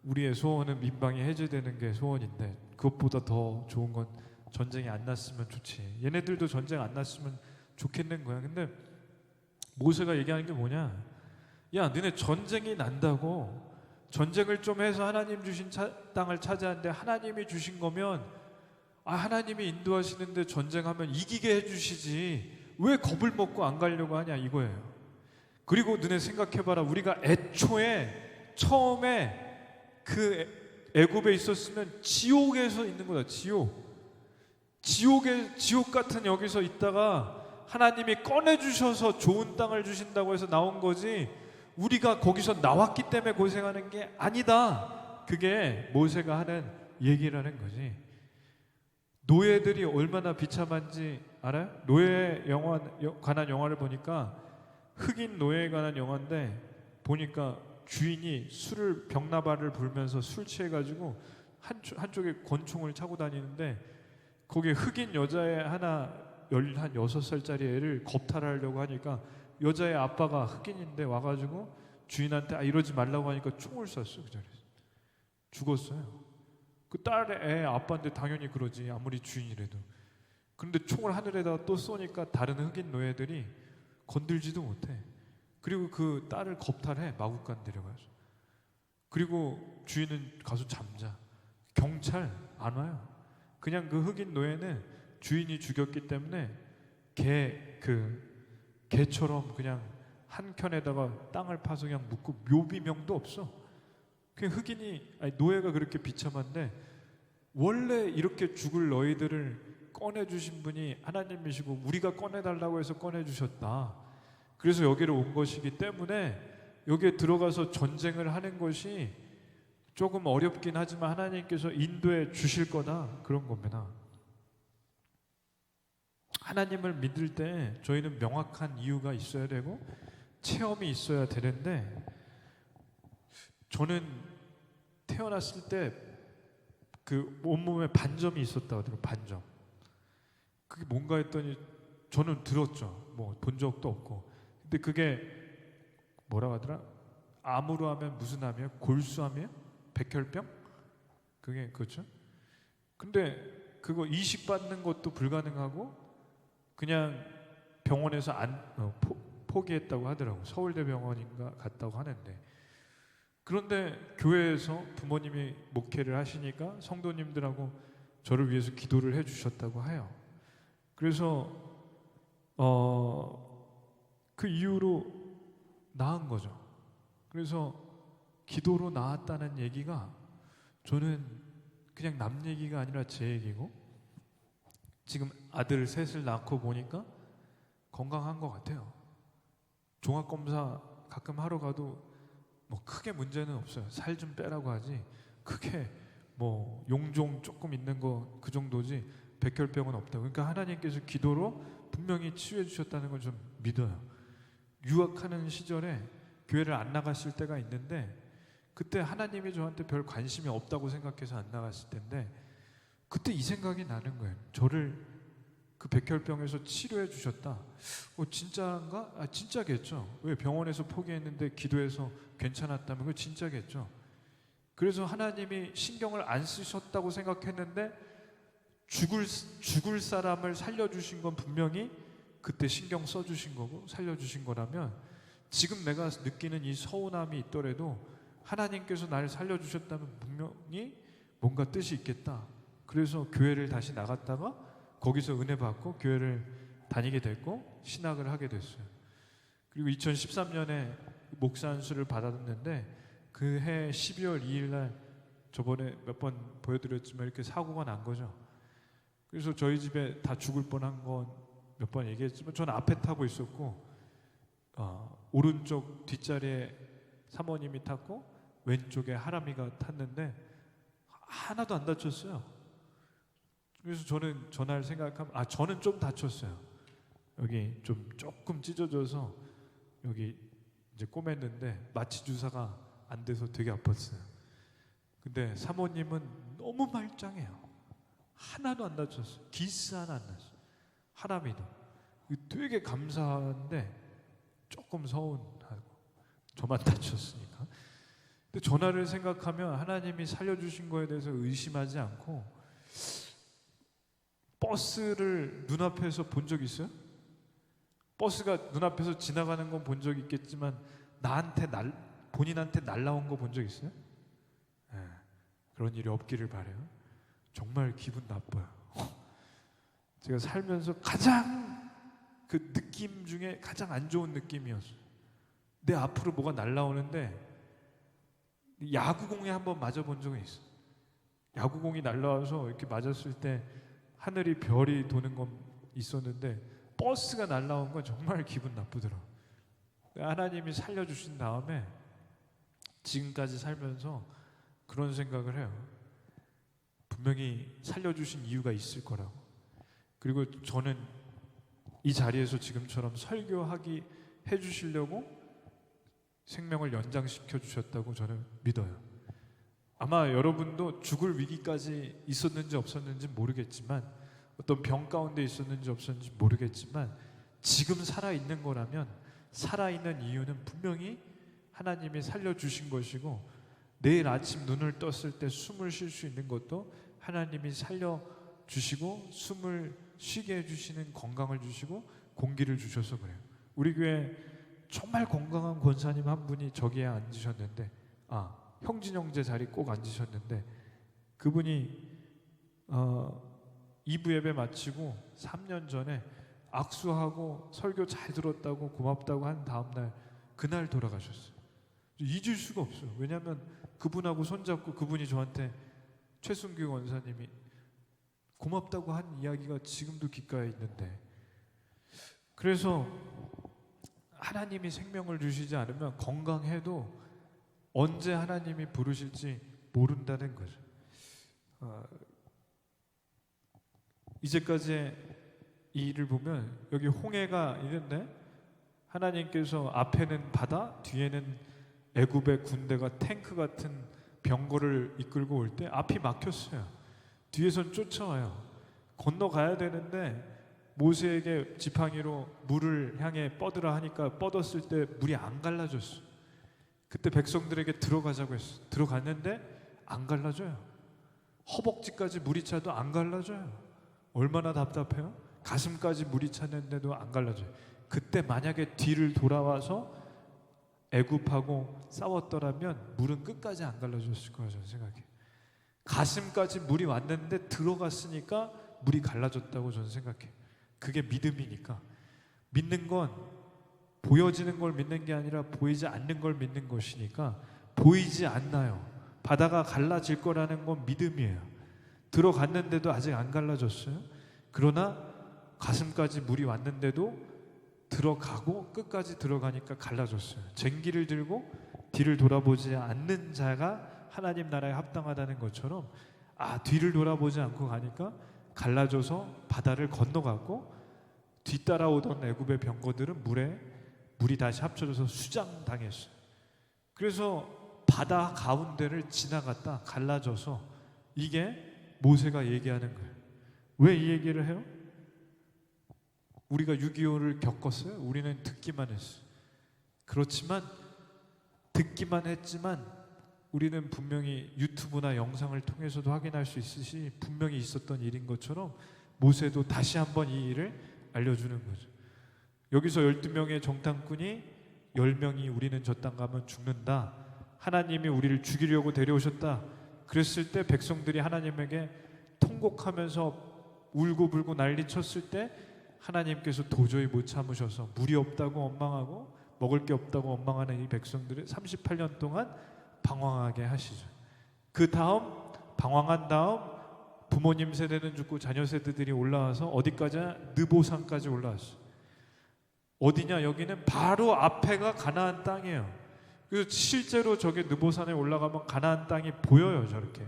우리의 소원은 민방위 해제되는 게 소원인데 그것보다 더 좋은 건 전쟁이 안 났으면 좋지. 얘네들도 전쟁 안 났으면 좋겠는 거야. 근데 모세가 얘기하는 게 뭐냐? 야, 너네 전쟁이 난다고 전쟁을 좀 해서 하나님 주신 땅을 차지하는데 하나님이 주신 거면 하나님이 인도하시는데 전쟁하면 이기게 해주시지 왜 겁을 먹고 안 가려고 하냐 이거예요. 그리고 너네 생각해봐라. 우리가 애초에 처음에 그 애굽에 있었으면 지옥에서 있는 거다. 지옥 같은 여기서 있다가 하나님이 꺼내주셔서 좋은 땅을 주신다고 해서 나온 거지 우리가 거기서 나왔기 때문에 고생하는 게 아니다. 그게 모세가 하는 얘기라는 거지. 노예들이 얼마나 비참한지 알아요? 노예에 관한 영화를 보니까 흑인 노예에 관한 영화인데 보니까 주인이 병나발을 불면서 술 취해가지고 한쪽에 권총을 차고 다니는데 거기에 흑인 여자애 하나 한 6살짜리 애를 겁탈하려고 하니까 여자의 아빠가 흑인인데 와가지고 주인한테 이러지 말라고 하니까 총을 쐈어. 그 자리에서 죽었어요. 그 딸의 애 아빠인데 당연히 그러지, 아무리 주인이라도. 그런데 총을 하늘에다가 또 쏘니까 다른 흑인 노예들이 건들지도 못해. 그리고 그 딸을 겁탈해, 마구간 데려가서. 그리고 주인은 가서 잠자. 경찰 안 와요. 그냥 그 흑인 노예는 주인이 죽였기 때문에 개처럼 그냥 한 켠에다가 땅을 파서 그냥 묻고, 묘비명도 없어. 그냥 노예가 그렇게 비참한데, 원래 이렇게 죽을 너희들을 꺼내주신 분이 하나님이시고 우리가 꺼내달라고 해서 꺼내주셨다. 그래서 여기를 온 것이기 때문에 여기에 들어가서 전쟁을 하는 것이 조금 어렵긴 하지만 하나님께서 인도해 주실 거다, 그런 겁니다. 하나님을 믿을 때 저희는 명확한 이유가 있어야 되고 체험이 있어야 되는데, 저는 태어났을 때 그 온몸에 반점이 있었다고 하더라고요. 반점. 그게 뭔가 했더니 저는 들었죠. 뭐 본 적도 없고. 근데 그게 뭐라고 하더라? 암으로 하면 무슨 암이에요? 골수암이에요? 백혈병? 그게 그렇죠? 근데 그거 이식 받는 것도 불가능하고 그냥 병원에서 포기했다고 하더라고. 서울대병원인가 갔다고 하는데, 그런데 교회에서 부모님이 목회를 하시니까 성도님들하고 저를 위해서 기도를 해주셨다고 해요. 그래서 그 이후로 나은 거죠. 그래서 기도로 나았다는 얘기가 저는 그냥 남 얘기가 아니라 제 얘기고, 지금 아들 셋을 낳고 보니까 건강한 것 같아요. 종합검사 가끔 하러 가도 뭐 크게 문제는 없어요. 살 좀 빼라고 하지 크게 뭐 용종 조금 있는 거 그 정도지 백혈병은 없다고. 그러니까 하나님께서 기도로 분명히 치유해 주셨다는 걸 좀 믿어요. 유학하는 시절에 교회를 안 나갔을 때가 있는데, 그때 하나님이 저한테 별 관심이 없다고 생각해서 안 나갔을 텐데, 그때 이 생각이 나는 거예요. 저를 그 백혈병에서 치료해 주셨다. 진짜인가? 진짜겠죠. 왜 병원에서 포기했는데 기도해서 괜찮았다면 그거 진짜겠죠. 그래서 하나님이 신경을 안 쓰셨다고 생각했는데 죽을 사람을 살려주신 건 분명히 그때 신경 써주신 거고 살려주신 거라면, 지금 내가 느끼는 이 서운함이 있더라도 하나님께서 나를 살려주셨다면 분명히 뭔가 뜻이 있겠다. 그래서 교회를 다시 나갔다가 거기서 은혜 받고 교회를 다니게 됐고 신학을 하게 됐어요. 그리고 2013년에 목사 안수를 받았는데, 그 해 12월 2일 날 저번에 몇 번 보여드렸지만 이렇게 사고가 난 거죠. 그래서 저희 집에 다 죽을 뻔한 건 몇 번 얘기했지만, 저는 앞에 타고 있었고 오른쪽 뒷자리에 사모님이 탔고 왼쪽에 하람이가 탔는데 하나도 안 다쳤어요. 그래서 저는 전날 생각하면 저는 좀 다쳤어요. 여기 좀 조금 찢어져서 여기 이제 꼬맸는데 마취 주사가 안 돼서 되게 아팠어요. 근데 사모님은 너무 말짱해요. 하나도 안 다쳤어요. 기스 하나 안 났어요. 하람이도. 되게 감사한데 조금 서운하고, 저만 다쳤으니까. 근데 전화를 생각하면 하나님이 살려주신 거에 대해서 의심하지 않고, 버스를 눈앞에서 본 적 있어요? 버스가 눈앞에서 지나가는 건 본 적 있겠지만 본인한테 날라온 거 본 적 있어요? 네, 그런 일이 없기를 바라요. 정말 기분 나빠요. 제가 살면서 가장 그 느낌 중에 가장 안 좋은 느낌이었어요. 내 앞으로 뭐가 날라오는데, 야구공에 한번 맞아본 적은 있어요. 야구공이 날라와서 이렇게 맞았을 때 하늘이 별이 도는 건 있었는데, 버스가 날라온 건 정말 기분 나쁘더라고요. 하나님이 살려주신 다음에 지금까지 살면서 그런 생각을 해요. 분명히 살려주신 이유가 있을 거라고. 그리고 저는 이 자리에서 지금처럼 설교하기 해주시려고 생명을 연장시켜 주셨다고 저는 믿어요. 아마 여러분도 죽을 위기까지 있었는지 없었는지 모르겠지만, 어떤 병 가운데 있었는지 없었는지 모르겠지만, 지금 살아있는 거라면 살아있는 이유는 분명히 하나님이 살려주신 것이고, 내일 아침 눈을 떴을 때 숨을 쉴 수 있는 것도 하나님이 살려주시고 숨을 쉬게 해주시는 건강을 주시고 공기를 주셔서 그래요. 우리 교회 정말 건강한 권사님 한 분이 저기에 앉으셨는데, 형진 형제 자리 꼭 앉으셨는데, 그분이 2부 예배 마치고 3년 전에 악수하고 설교 잘 들었다고 고맙다고 한 다음날 그날 돌아가셨어요. 잊을 수가 없어요. 왜냐하면 그분하고 손잡고 그분이 저한테, 최순규 원사님이 고맙다고 한 이야기가 지금도 귓가에 있는데, 그래서 하나님이 생명을 주시지 않으면 건강해도 언제 하나님이 부르실지 모른다는 거죠. 이제까지의 이 일을 보면 여기 홍해가 있는데 하나님께서 앞에는 바다, 뒤에는 애굽의 군대가 탱크 같은 병거를 이끌고 올 때 앞이 막혔어요. 뒤에선 쫓아와요. 건너가야 되는데 모세에게 지팡이로 물을 향해 뻗으라 하니까 뻗었을 때 물이 안 갈라졌어. 그때 백성들에게 들어가자고 했어. 들어갔는데 안 갈라져요. 허벅지까지 물이 차도 안 갈라져요. 얼마나 답답해요? 가슴까지 물이 찼는데도 안 갈라져요. 그때 만약에 뒤를 돌아와서 애굽하고 싸웠더라면 물은 끝까지 안 갈라졌을 거예요. 저는 생각해요. 가슴까지 물이 왔는데 들어갔으니까 물이 갈라졌다고 저는 생각해요. 그게 믿음이니까. 믿는 건 보여지는 걸 믿는 게 아니라 보이지 않는 걸 믿는 것이니까 보이지 않나요. 바다가 갈라질 거라는 건 믿음이에요. 들어갔는데도 아직 안 갈라졌어요. 그러나 가슴까지 물이 왔는데도 들어가고 끝까지 들어가니까 갈라졌어요. 쟁기를 들고 뒤를 돌아보지 않는 자가 하나님 나라에 합당하다는 것처럼 뒤를 돌아보지 않고 가니까 갈라져서 바다를 건너가고 뒤따라오던 애굽의 병거들은 물이 다시 합쳐져서 수장당했어요. 그래서 바다 가운데를 지나갔다 갈라져서 이게 모세가 얘기하는 거예요. 왜 이 얘기를 해요? 우리가 6.25를 겪었어요? 우리는 듣기만 했어요. 그렇지만 듣기만 했지만 우리는 분명히 유튜브나 영상을 통해서도 확인할 수 있으시 분명히 있었던 일인 것처럼 모세도 다시 한번 이 일을 알려주는 거죠. 여기서 12명의 정탐꾼이 10명이 우리는 저 땅 가면 죽는다. 하나님이 우리를 죽이려고 데려오셨다. 그랬을 때 백성들이 하나님에게 통곡하면서 울고불고 난리쳤을 때 하나님께서 도저히 못 참으셔서 물이 없다고 원망하고 먹을 게 없다고 원망하는 이 백성들을 38년 동안 방황하게 하시죠. 그 다음 방황한 다음 부모님 세대는 죽고 자녀 세대들이 올라와서 어디까지냐? 느보산까지 올라왔어요. 어디냐? 여기는 바로 앞에가 가나안 땅이에요. 그래서 실제로 저게 느보산에 올라가면 가나안 땅이 보여요. 저렇게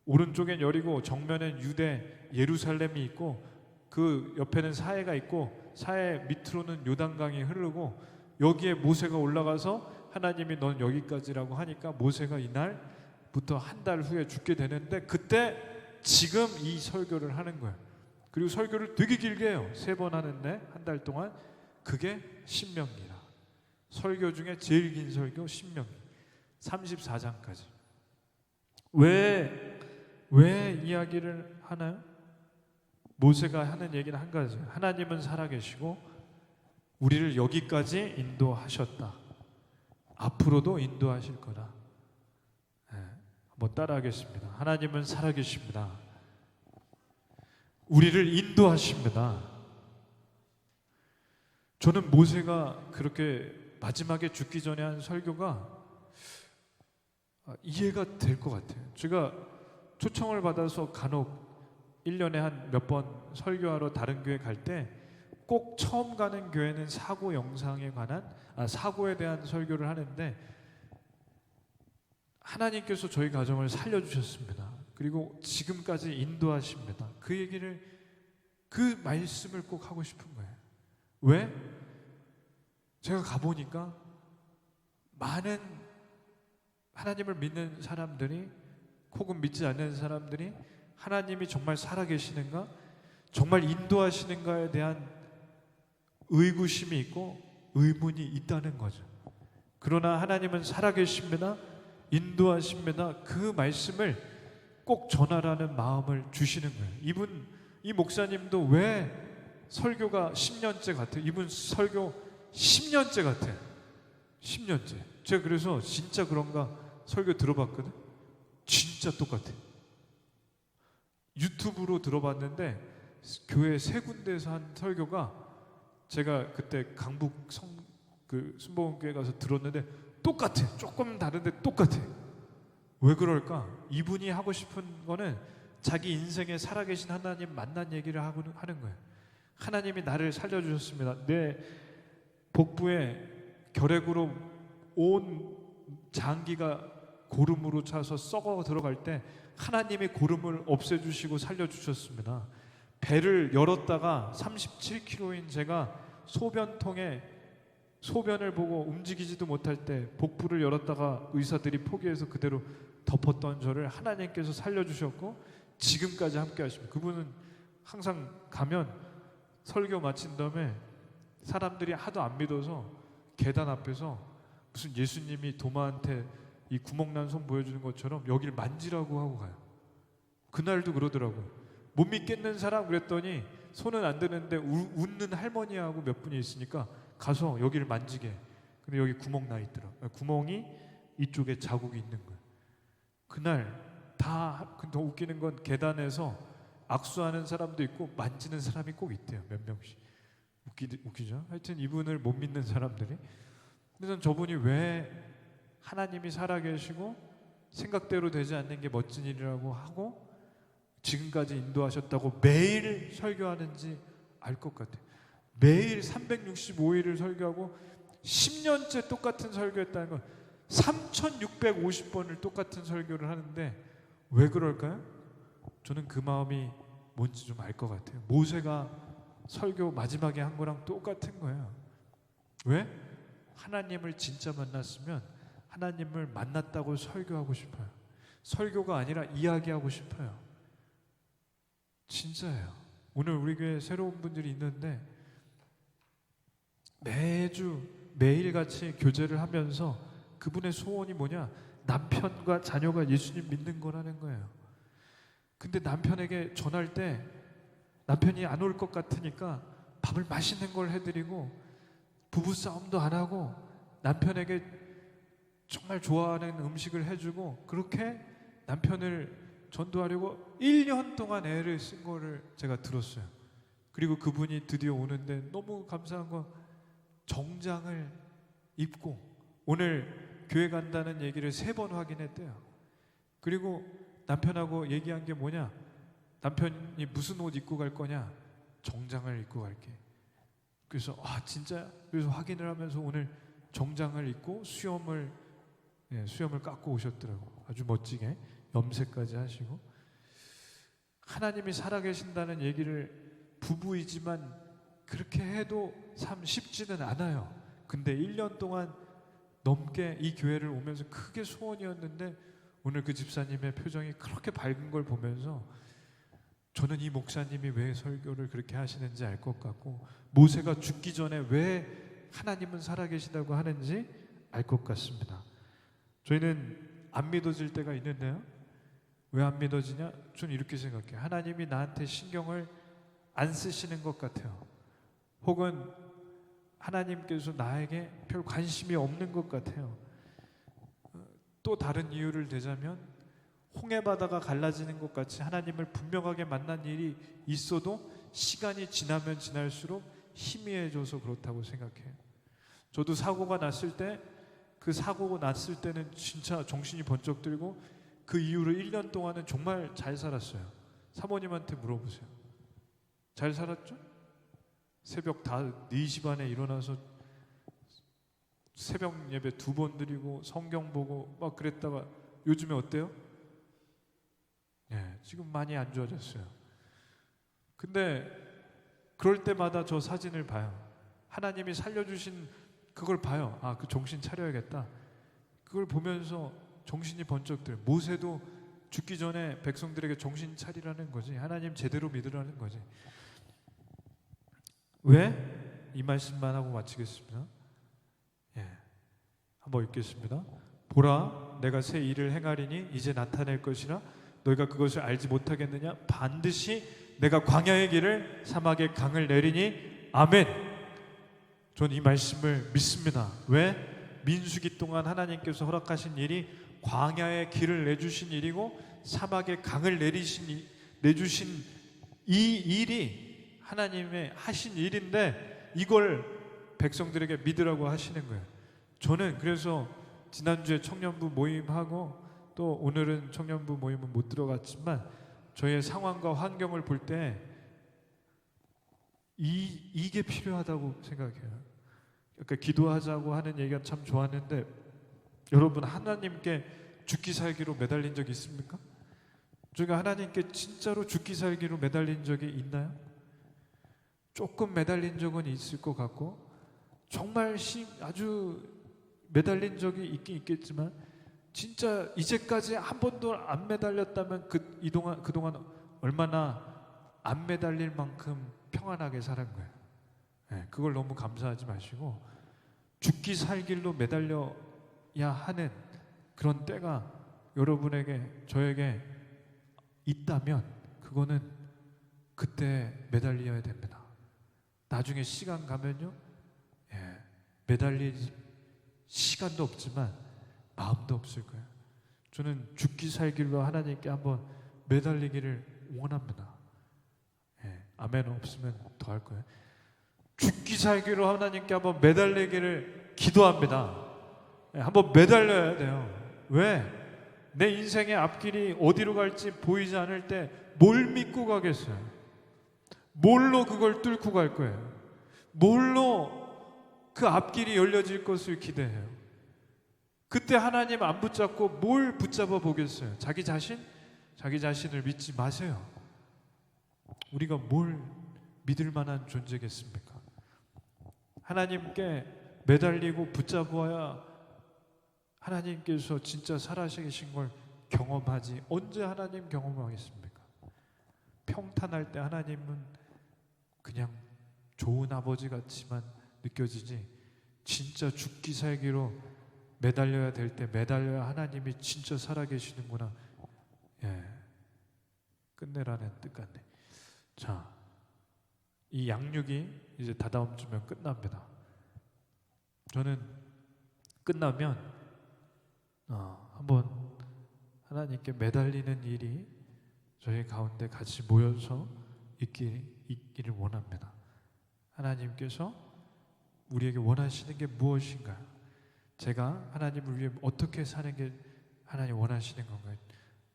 오른쪽엔 여리고 정면엔 유대 예루살렘이 있고 그 옆에는 사해가 있고 사해 밑으로는 요단강이 흐르고 여기에 모세가 올라가서 하나님이 넌 여기까지라고 하니까 모세가 이날부터 한 달 후에 죽게 되는데 그때 지금 이 설교를 하는 거예요. 그리고 설교를 되게 길게 해요. 3번 하는데 한 달 동안. 그게 신명기라. 설교 중에 제일 긴 설교 신명기 34장까지. 왜 이야기를 하나요? 모세가 하는 얘기는 한 가지예요. 하나님은 살아계시고 우리를 여기까지 인도하셨다. 앞으로도 인도하실 거다. 한번 따라하겠습니다. 하나님은 살아계십니다. 우리를 인도하십니다. 저는 모세가 그렇게 마지막에 죽기 전에 한 설교가 이해가 될 것 같아요. 제가 초청을 받아서 간혹 1년에 한 몇 번 설교하러 다른 교회 갈 때 꼭 처음 가는 교회는 사고 영상에 관한 사고에 대한 설교를 하는데 하나님께서 저희 가정을 살려주셨습니다. 그리고 지금까지 인도하십니다. 그 말씀을 꼭 하고 싶은 거예요. 왜? 제가 가보니까 많은 하나님을 믿는 사람들이 혹은 믿지 않는 사람들이 하나님이 정말 살아계시는가? 정말 인도하시는가에 대한 의구심이 있고 의문이 있다는 거죠. 그러나 하나님은 살아계십니다. 인도하십니다. 그 말씀을 꼭 전하라는 마음을 주시는 거예요. 이 목사님도 왜 설교가 10년째 같아요? 이분 설교 10년째 같아요. 10년째. 제가 그래서 진짜 그런가 설교 들어봤거든. 진짜 똑같아요. 유튜브로 들어봤는데 교회 세 군데에서 한 설교가 제가 그때 강북 순복음교회 가서 들었는데 똑같아. 조금 다른데 똑같아. 왜 그럴까? 이분이 하고 싶은 거는 자기 인생에 살아계신 하나님 만난 얘기를 하는 거예요. 하나님이 나를 살려주셨습니다. 내 복부에 결핵으로 온 장기가 고름으로 차서 썩어 들어갈 때 하나님이 고름을 없애주시고 살려주셨습니다. 배를 열었다가 37kg인 제가 소변통에 소변을 보고 움직이지도 못할 때 복부를 열었다가 의사들이 포기해서 그대로 덮었던 저를 하나님께서 살려주셨고 지금까지 함께 하십니다. 그분은 항상 가면 설교 마친 다음에 사람들이 하도 안 믿어서 계단 앞에서 무슨 예수님이 도마한테 이 구멍난 손 보여주는 것처럼 여길 만지라고 하고 가요. 그날도 그러더라고요. 못 믿겠는 사람 그랬더니 손은 안 드는데 웃는 할머니하고 몇 분이 있으니까 가서 여기를 만지게. 근데 여기 구멍 나 있더라고요. 구멍이 이쪽에 자국이 있는 거예요. 그날 더 웃기는 건 계단에서 악수하는 사람도 있고 만지는 사람이 꼭 있대요. 몇 명씩. 웃기죠? 하여튼 이분을 못 믿는 사람들이. 그래서 저분이 왜 하나님이 살아계시고 생각대로 되지 않는 게 멋진 일이라고 하고 지금까지 인도하셨다고 매일 설교하는지 알 것 같아요. 매일 365일을 설교하고 10년째 똑같은 설교했다는 건 3650번을 똑같은 설교를 하는데 왜 그럴까요? 저는 그 마음이 뭔지 좀 알 것 같아요. 모세가 설교 마지막에 한 거랑 똑같은 거예요. 왜? 하나님을 진짜 만났으면 하나님을 만났다고 설교하고 싶어요. 설교가 아니라 이야기하고 싶어요. 진짜예요. 오늘 우리 교회에 새로운 분들이 있는데 매일같이 교제를 하면서 그분의 소원이 뭐냐? 남편과 자녀가 예수님 믿는 거라는 거예요. 근데 남편에게 전할 때 남편이 안 올 것 같으니까 밥을 맛있는 걸 해드리고 부부싸움도 안 하고 남편에게 정말 좋아하는 음식을 해주고 그렇게 남편을 전도하려고 1년 동안 애를 쓴 거를 제가 들었어요. 그리고 그분이 드디어 오는데 너무 감사한 건 정장을 입고 오늘 교회 간다는 얘기를 3번 확인했대요. 그리고 남편하고 얘기한 게 뭐냐? 남편이 무슨 옷 입고 갈 거냐? 정장을 입고 갈게. 그래서 진짜? 그래서 확인을 하면서 오늘 정장을 입고 수염을 깎고 오셨더라고. 아주 멋지게 염색까지 하시고. 하나님이 살아계신다는 얘기를 부부이지만 그렇게 해도 참 쉽지는 않아요. 근데 1년 동안 넘게 이 교회를 오면서 크게 소원이었는데 오늘 그 집사님의 표정이 그렇게 밝은 걸 보면서 저는 이 목사님이 왜 설교를 그렇게 하시는지 알 것 같고 모세가 죽기 전에 왜 하나님은 살아계시다고 하는지 알 것 같습니다. 저희는 안 믿어질 때가 있는데요. 왜 안 믿어지냐? 저는 이렇게 생각해요. 하나님이 나한테 신경을 안 쓰시는 것 같아요. 혹은 하나님께서 나에게 별 관심이 없는 것 같아요. 또 다른 이유를 대자면 홍해바다가 갈라지는 것 같이 하나님을 분명하게 만난 일이 있어도 시간이 지나면 지날수록 희미해져서 그렇다고 생각해요. 저도 사고가 났을 때 그 사고가 났을 때는 진짜 정신이 번쩍 들고 그 이후로 1년 동안은 정말 잘 살았어요. 사모님한테 물어보세요. 잘 살았죠? 새벽 4시 반에 일어나서 새벽 예배 2번 드리고 성경 보고 막 그랬다가 요즘에 어때요? 지금 많이 안 좋아졌어요. 근데 그럴 때마다 저 사진을 봐요. 하나님이 살려주신 그걸 봐요. 그 정신 차려야겠다. 그걸 보면서 정신이 번쩍 들어요. 모세도 죽기 전에 백성들에게 정신 차리라는 거지. 하나님 제대로 믿으라는 거지. 왜? 이 말씀만 하고 마치겠습니다. 한번 읽겠습니다. 보라, 내가 새 일을 행하리니 이제 나타낼 것이라 너희가 그것을 알지 못하겠느냐? 반드시 내가 광야의 길을 사막의 강을 내리니 아멘. 저는 이 말씀을 믿습니다. 왜? 민수기 동안 하나님께서 허락하신 일이 광야의 길을 내주신 일이고 사막의 강을 내주신 이 일이 하나님의 하신 일인데 이걸 백성들에게 믿으라고 하시는 거예요. 저는 그래서 지난주에 청년부 모임하고 또 오늘은 청년부 모임은 못 들어갔지만 저의 상황과 환경을 볼 때 이게 필요하다고 생각해요. 그러니까 기도하자고 하는 얘기가 참 좋았는데 여러분 하나님께 죽기 살기로 매달린 적이 있습니까? 저희가 하나님께 진짜로 죽기 살기로 매달린 적이 있나요? 조금 매달린 적은 있을 것 같고 정말 아주 매달린 적이 있긴 있겠지만 진짜 이제까지 한 번도 안 매달렸다면 그동안 얼마나 안 매달릴 만큼 평안하게 살은 거예요. 네, 그걸 너무 감사하지 마시고 죽기 살길로 매달려야 하는 그런 때가 여러분에게 저에게 있다면 그거는 그때 매달려야 됩니다. 나중에 시간 가면요, 매달릴 시간도 없지만 마음도 없을 거예요. 저는 죽기 살길로 하나님께 한번 매달리기를 원합니다. 아멘 없으면 더 할 거예요. 죽기 살기로 하나님께 한번 매달리기를 기도합니다. 한번 매달려야 돼요. 왜? 내 인생의 앞길이 어디로 갈지 보이지 않을 때 뭘 믿고 가겠어요? 뭘로 그걸 뚫고 갈 거예요? 뭘로 그 앞길이 열려질 것을 기대해요? 그때 하나님 안 붙잡고 뭘 붙잡아 보겠어요? 자기 자신을 믿지 마세요. 우리가 뭘 믿을 만한 존재겠습니까? 하나님께 매달리고 붙잡아야 하나님께서 진짜 살아계신 걸 경험하지. 언제 하나님 경험하겠습니까? 평탄할 때 하나님은 그냥 좋은 아버지 같지만 느껴지지 진짜 죽기 살기로 매달려야 될 때 매달려야 하나님이 진짜 살아계시는구나. 끝내라는 뜻 같네. 자, 이 양육이 이제 다다음 주면 끝납니다. 저는 끝나면 한번 하나님께 매달리는 일이 저희 가운데 같이 모여서 있기를 원합니다. 하나님께서 우리에게 원하시는 게 무엇인가요? 제가 하나님을 위해 어떻게 사는 게 하나님 원하시는 건가요?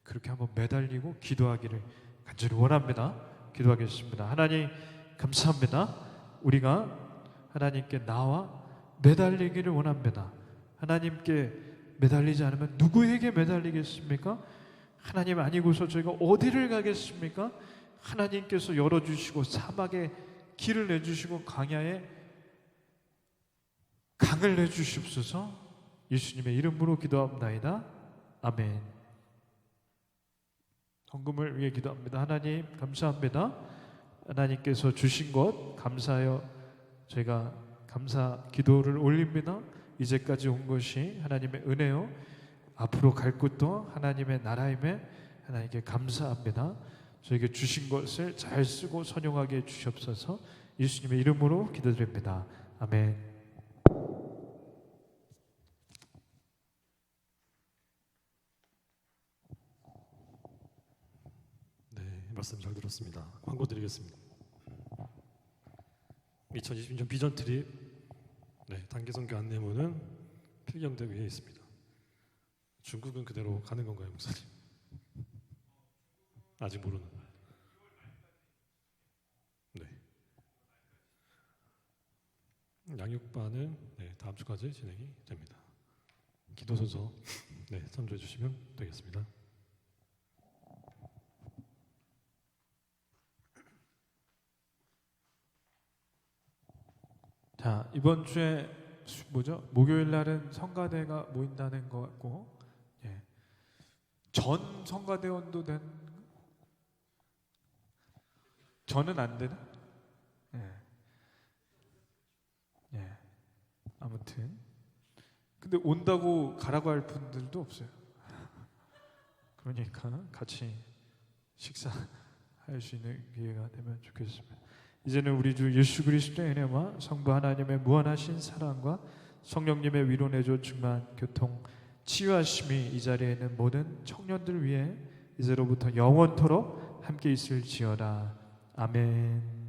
그렇게 한번 매달리고 기도하기를 간절히 원합니다. 기도하겠습니다. 하나님 감사합니다. 우리가 하나님께 나와 매달리기를 원합니다. 하나님께 매달리지 않으면 누구에게 매달리겠습니까? 하나님 아니고서 저희가 어디를 가겠습니까? 하나님께서 열어주시고 사막에 길을 내주시고 광야에 강을 내주시옵소서. 예수님의 이름으로 기도합나이다. 아멘. 헌금을 위해 기도합니다. 하나님 감사합니다. 하나님께서 주신 것 감사하여 제가 감사 기도를 올립니다. 이제까지 온 것이 하나님의 은혜요 앞으로 갈 곳도 하나님의 나라임에 하나님께 감사합니다. 저에게 주신 것을 잘 쓰고 선용하게 해주시옵소서. 예수님의 이름으로 기도드립니다. 아멘. 네, 말씀 잘 들었습니다. 광고 드리겠습니다. 2020년 비전 트립 단기 선교 안내문은 필경대 위에 있습니다. 중국은 그대로 가는 건가요, 목사님? 아직 모르는. 네. 양육반은 다음 주까지 진행이 됩니다. 기도 순서 참조해 주시면 되겠습니다. 자, 이번 주에 목요일 날은 성가대가 모인다는 것 같고, 전 성가대원도 저는 안 되나? 아무튼 근데 온다고 가라고 할 분들도 없어요. 그러니까 같이 식사할 수 있는 기회가 되면 좋겠습니다. 이제는 우리 주 예수 그리스도의 은혜와 성부 하나님의 무한하신 사랑과 성령님의 위로 내줘 충만 교통 치유하심이 이 자리에 있는 모든 청년들 위해 이제로부터 영원토록 함께 있을지어다. 아멘.